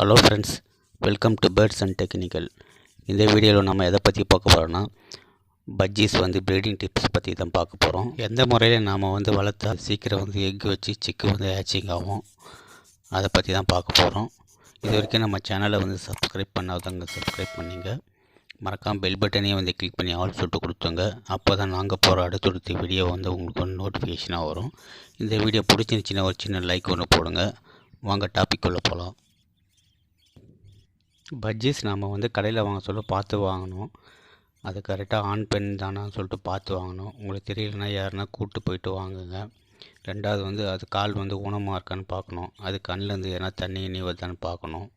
Hello friends, welcome to BiRDs&tEcHNicAl. இந்த வீடியோவில் நம்ம எதை பற்றி பார்க்க போகிறோன்னா, பஜ்ஜீஸ் ப்ரீடிங் டிப்ஸ் பற்றி தான் பார்க்க போகிறோம். எந்த முறையில் நாம் வளர்த்தா சீக்கிரம் எக் வச்சு சிக்கு ஹேச்சிங் ஆகும், அதை பற்றி தான் பார்க்க போகிறோம். இது வரைக்கும் நம்ம சேனலை சப்ஸ்கிரைப் பண்ணாதவங்க சப்ஸ்கிரைப் பண்ணிங்க. மறக்காமல் பெல் பட்டனையும் கிளிக் பண்ணி ஆல் சொல்லிட்டு கொடுத்துங்க. அப்போ தான் நாங்கள் போகிற அடுத்தடுத்த வீடியோ உங்களுக்கு நோட்டிஃபிகேஷனாக வரும். இந்த வீடியோ பிடிச்சிருந்துச்சின்னா ஒரு சின்ன லைக் ஒன்று போடுங்க. வாங்க டாபிக் உள்ள போகலாம். பஜ்ஜீஸ் நாம் கடையில் வாங்க சொல்ல பார்த்து வாங்கணும். அது கரெக்டாக ஆண் பெண் தானான்னு சொல்லிட்டு பார்த்து வாங்கணும். உங்களுக்கு தெரியலனா யாருன்னா கூப்பிட்டு போயிட்டு வாங்குங்க. ரெண்டாவது அது கால் ஊனமாக இருக்கான்னு பார்க்கணும். அது கண்ணிலேருந்து எதனா தண்ணி வருதான்னு பார்க்கணும்.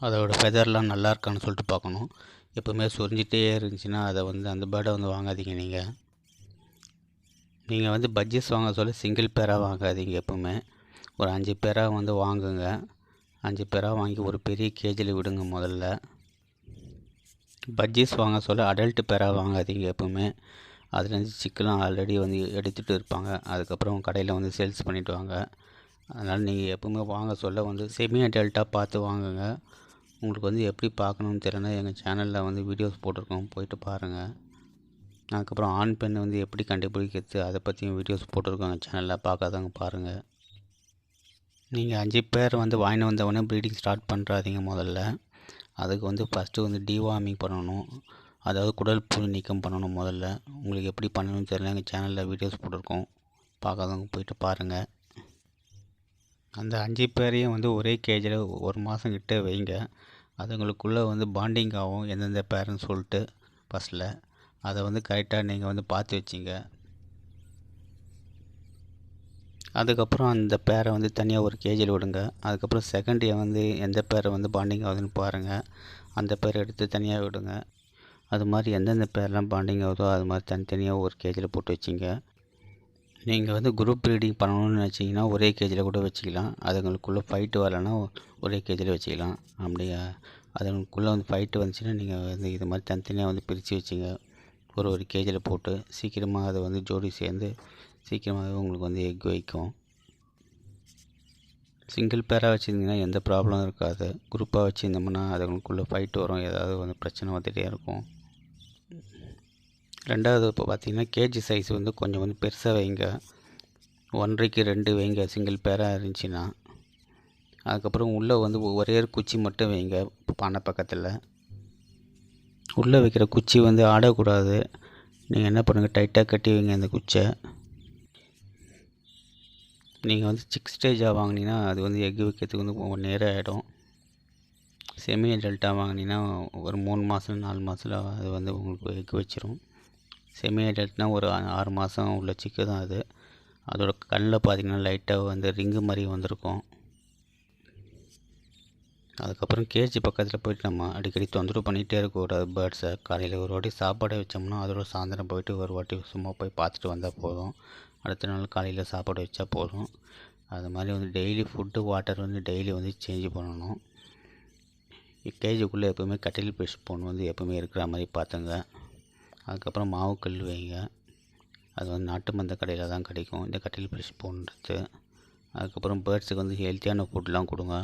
அதோட ஃபெதர்லாம் நல்லா இருக்கான்னு சொல்லிட்டு பார்க்கணும். எப்போவுமே சொரிஞ்சிட்டே இருந்துச்சுன்னா அதை அந்த பேர்டை வாங்காதீங்க. நீங்கள் பஜ்ஜீஸ் வாங்க சொல்ல சிங்கிள் பேராக வாங்காதீங்க. எப்போவுமே ஒரு 5 பேராக வாங்குங்க. 5 பேராக வாங்கி ஒரு பெரிய கேஜில் விடுங்க. முதல்ல பஜ்ஜீஸ் வாங்க சொல்ல அடல்ட் பேராக வாங்காதீங்க. எப்போவுமே அதுலேருந்து சிக்கெலாம் ஆல்ரெடி எடுத்துகிட்டு இருப்பாங்க. அதுக்கப்புறம் கடையில் சேல்ஸ் பண்ணிவிட்டு வாங்க. அதனால் நீங்கள் எப்போவுமே வாங்க சொல்ல செமி அடல்ட்டாக பார்த்து வாங்குங்க. உங்களுக்கு எப்படி பார்க்கணுன்னு தெரியலனா எங்கள் சேனலில் வீடியோஸ் போட்டிருக்கோம், போயிட்டு பாருங்கள். அதுக்கப்புறம் ஆண் பெண் எப்படி கண்டுபிடிக்கிறது அதை பற்றியும் வீடியோஸ் போட்டிருக்கோம் எங்கள் சேனலில், பார்க்காதவங்க பாருங்கள். நீங்கள் 5 பேர் வாங்கிட்டு வந்தவொடனே ப்ரீடிங் ஸ்டார்ட் பண்ணுறாதீங்க. முதல்ல அதுக்கு ஃபஸ்ட்டு டிவார்மிங் பண்ணணும். அதாவது குடல் புழு நீக்கம் பண்ணணும். முதல்ல உங்களுக்கு எப்படி பண்ணணும்னு தெரியல, எங்கள் சேனலில் வீடியோஸ் போட்டிருக்கோம், பார்க்காதவங்க போயிட்டு பாருங்கள். அந்த 5 பேரையும் ஒரே கேஜில் 1 மாதம் கிட்டே வைங்க. அதுங்களுக்குள்ளே பாண்டிங் ஆகும் எந்தெந்த பேருன்னு சொல்லிட்டு ஃபஸ்ட்டில் அதை கரெக்டாக நீங்கள் பார்த்து வச்சிங்க. அதுக்கப்புறம் அந்த பேரை தனியாக ஒரு கேஜில் விடுங்க. அதுக்கப்புறம் செகண்ட் எந்த பேரை பாண்டிங் ஆகுதுன்னு பாருங்கள். அந்த பேரை எடுத்து தனியாக விடுங்க. அது மாதிரி எந்தெந்த பேர்லாம் பாண்டிங் ஆகுதோ அது மாதிரி தனித்தனியாக ஒரு கேஜில் போட்டு வச்சிங்க. நீங்கள் குரூப் ப்ரீடிங் பண்ணணும்னு நினச்சிங்கன்னா ஒரே கேஜில் கூட வச்சுக்கலாம். அதுங்களுக்குள்ளே ஃபைட்டு வரலைன்னா ஒரே கேஜில் வச்சுக்கலாம். அப்படியே அதுங்களுக்குள்ளே ஃபைட்டு வந்துச்சுன்னா நீங்கள் இது மாதிரி தனித்தனியாக பிரித்து வச்சுங்க. ஒரு கேஜில் போட்டு சீக்கிரமாக அதை ஜோடி சேர்ந்து சீக்கிரமாகவே உங்களுக்கு எக் வைக்கும். சிங்கிள் பேராக வச்சுருந்தீங்கன்னா எந்த ப்ராப்ளமும் இருக்காது. குரூப்பாக வச்சுருந்தோம்னா அதுங்களுக்குள்ளே ஃபைட்டு வரும், ஏதாவது பிரச்சனை வந்துகிட்டே இருக்கும். ரெண்டாவது இப்போ பார்த்திங்கன்னா கேஜி சைஸ் கொஞ்சம் பெருசாக வைங்க. 1.5க்கு 2 வைங்க சிங்கிள் பேராக இருந்துச்சுன்னா. அதுக்கப்புறம் உள்ளே ஒரே ஒரு குச்சி மட்டும் வைங்க பானை பக்கத்தில். உள்ளே வைக்கிற குச்சி ஆடக்கூடாது. நீங்கள் என்ன பண்ணுங்கள், டைட்டாக கட்டி வைங்க அந்த குச்சை. நீங்கள் சிக்ஸ் ஸ்டேஜாக வாங்கினீங்கன்னா அது எக் வைக்கிறதுக்கு 1 நேரம் ஆகிடும். செமி அடல்ட்டாக வாங்கினீங்கன்னா ஒரு 3 மாதம் 4 மாதத்தில் அது உங்களுக்கு எக் வச்சிரும். செமி அடல்ட்னால் ஒரு 6 மாதம் உள்ள சிக்கு தான் அது. அதோட கண்ணில் பார்த்திங்கன்னா லைட்டாக ரிங்கு மாதிரி வந்திருக்கும். அதுக்கப்புறம் கேஜி பக்கத்தில் போய்ட்டு நம்ம அடிக்கடி தொந்தரவு பண்ணிகிட்டே இருக்கக்கூடாது பேர்ட்ஸை. காலையில் ஒரு வாட்டி சாப்பாடை வச்சோம்னா அதோட சாயந்தரம் போயிட்டு ஒரு வாட்டி சும்மா போய் பார்த்துட்டு வந்தால் போதும். அடுத்த நாள் காலையில் சாப்பாடு வச்சா போதும். அது மாதிரி daily food water daily change பண்ணணும். கேஜுக்குள்ளே எப்போவுமே கட்டில் ஃபிஷ் ஸ்பூன் எப்போவுமே இருக்கிற மாதிரி பார்த்துங்க. அதுக்கப்புறம் மாவுக்கல் வைங்க. அது நாட்டு மந்த கடையில் தான் கிடைக்கும் இந்த கட்டில் ஃபிஷ் ஸ்பூன்றது. அதுக்கப்புறம் பேர்ட்ஸுக்கு ஹெல்த்தியான ஃபுட்லாம் கொடுங்க.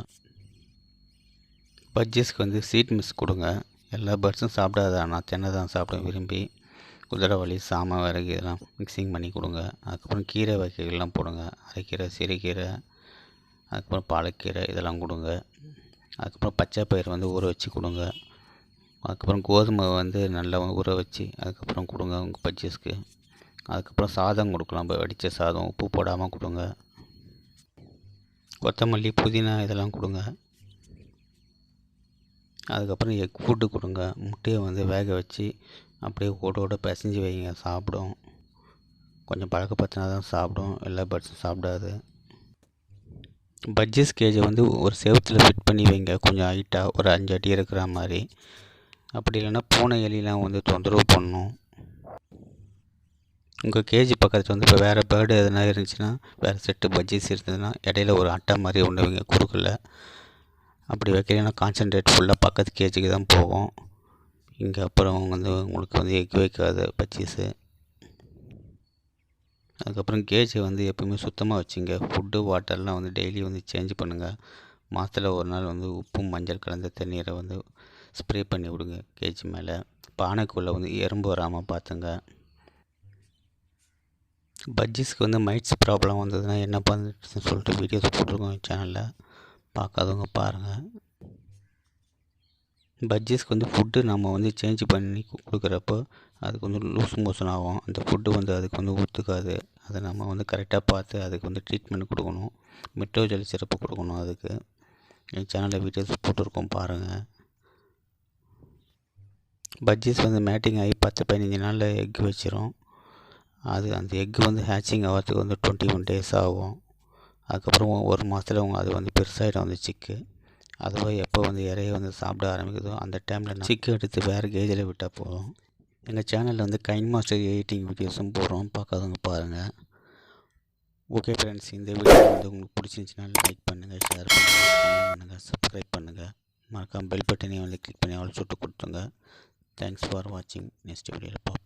பஜ்ஜீஸ்க்கு சீட் மிக்ஸ் கொடுங்க. எல்லா பேர்ட்ஸும் சாப்பிடாது, ஆனால் தென்னை தான் சாப்பிட விரும்பி. குதிரைவாலி, சாமை, விறகு இதெல்லாம் மிக்சிங் பண்ணி கொடுங்க. அதுக்கப்புறம் கீரை வகைகள்லாம் போடுங்க. அரைக்கீரை, சிறுகீரை, அதுக்கப்புறம் பாலக்கீரை இதெல்லாம் கொடுங்க. அதுக்கப்புறம் பச்சை பயிர் ஊற வச்சு கொடுங்க. அதுக்கப்புறம் கோதுமை நல்லா ஊற வச்சு அதுக்கப்புறம் கொடுங்க உங்கள் பஜ்ஜீஸ்க்கு. அதுக்கப்புறம் சாதம் கொடுக்கலாம், வடித்த சாதம் உப்பு போடாமல் கொடுங்க. கொத்தமல்லி, புதினா இதெல்லாம் கொடுங்க. அதுக்கப்புறம் எக் ஃபுட்டு கொடுங்க. முட்டையை வேக வச்சு அப்படியே ஓடோட பிசைஞ்சு வைங்க, சாப்பிடும். கொஞ்சம் பழக்கப்படுத்தினா தான் சாப்பிடும், எல்லா பேர்ட்ஸும் சாப்பிடாது. பஜ்ஜீஸ் கேஜை ஒரு செவத்தில் ஃபிட் பண்ணி வைங்க, கொஞ்சம் ஹைட்டாக ஒரு 5 அடி இருக்கிற மாதிரி. அப்படி இல்லைன்னா பூனை எலிலாம் தொந்தரவு பண்ணணும். உங்கள் கேஜி பக்கத்தில் இப்போ வேறு பேர்டு எதனா இருந்துச்சுன்னா, வேறு செட்டு பஜ்ஜீஸ் இருந்ததுன்னா இடையில ஒரு அட்டை மாதிரி ஒன்று வைங்க குறுக்கில். அப்படி வைக்கிறீங்கன்னா கான்சன்ட்ரேட் ஃபுல்லாக பக்கத்து கேஜுக்கு தான் போகும். இங்கே அப்புறம் உங்களுக்கு எக் வைக்காது பஜ்ஜீஸு. அதுக்கப்புறம் கேஜை எப்போவுமே சுத்தமாக வச்சுங்க. ஃபுட்டு வாட்டர்லாம் டெய்லி சேஞ்ச் பண்ணுங்கள். மாதத்தில் ஒரு நாள் வந்து உப்பும் மஞ்சள் கலந்த தண்ணீரை வந்து ஸ்ப்ரே பண்ணி விடுங்க கேஜ் மேலே. பானைக்குள்ளே வந்து எறும்பு வராமல் பார்த்துங்க. பட்ஜிஸ்க்கு வந்து மைட்ஸ் ப்ராப்ளம் வந்ததுன்னா என்ன பண்ணுறதுன்னு சொல்லிட்டு வீடியோஸ் போட்டிருக்கோம் சேனலில், பார்க்காதவங்க பாருங்கள். பட்ஜிஸ்க்கு வந்து ஃபுட்டு நம்ம வந்து சேஞ்ச் பண்ணி கொடுக்குறப்போ அதுக்கு வந்து லூஸ் மோஷன் ஆகும். அந்த ஃபுட்டு வந்து அதுக்கு வந்து ஒத்துக்காது. அதை நம்ம வந்து கரெக்டாக பார்த்து அதுக்கு வந்து ட்ரீட்மெண்ட் கொடுக்கணும். மெட்ரோஜெல் சிறப்பு கொடுக்கணும். அதுக்கு என் சேனலில் வீடியோஸ் போட்டிருக்கோம் பாருங்கள். பட்ஜிஸ் வந்து மேட்டிங் ஆகி 10-15 நாளில் எக் வச்சிரும். அந்த எக்கு வந்து ஹேச்சிங் ஆகிறதுக்கு வந்து 21 days ஆகும். அதுக்கப்புறம் ஒரு மாதத்தில் அது வந்து பெருசாகிடும் அந்த சிக்கு. அதுவோ எப்போ வந்து இறைய வந்து சாப்பிட ஆரம்பிக்குதோ அந்த டைமில் சிக்கு எடுத்து வேறு கேஜில் விட்டால் போதும். எங்கள் சேனலில் வந்து கைன்மாஸ்டர் எடிட்டிங் வீடியோஸும் போடுறோம், பார்க்காதவங்க பாருங்கள். ஓகே ஃப்ரெண்ட்ஸ், இந்த வீடியோ வந்து உங்களுக்கு பிடிச்சிருந்துச்சின்னா லைக் பண்ணுங்கள், ஷேர் பண்ணுங்கள், கமெண்ட் பண்ணுங்கள், சப்ஸ்கிரைப் பண்ணுங்கள். மறக்காம பெல் பட்டனையும் வந்து கிளிக் பண்ணி ஆல் சுட்டு கொடுத்துங்க. தேங்க்ஸ் ஃபார் வாட்சிங். நெக்ஸ்ட் வீடியோவில் பார்ப்போம்.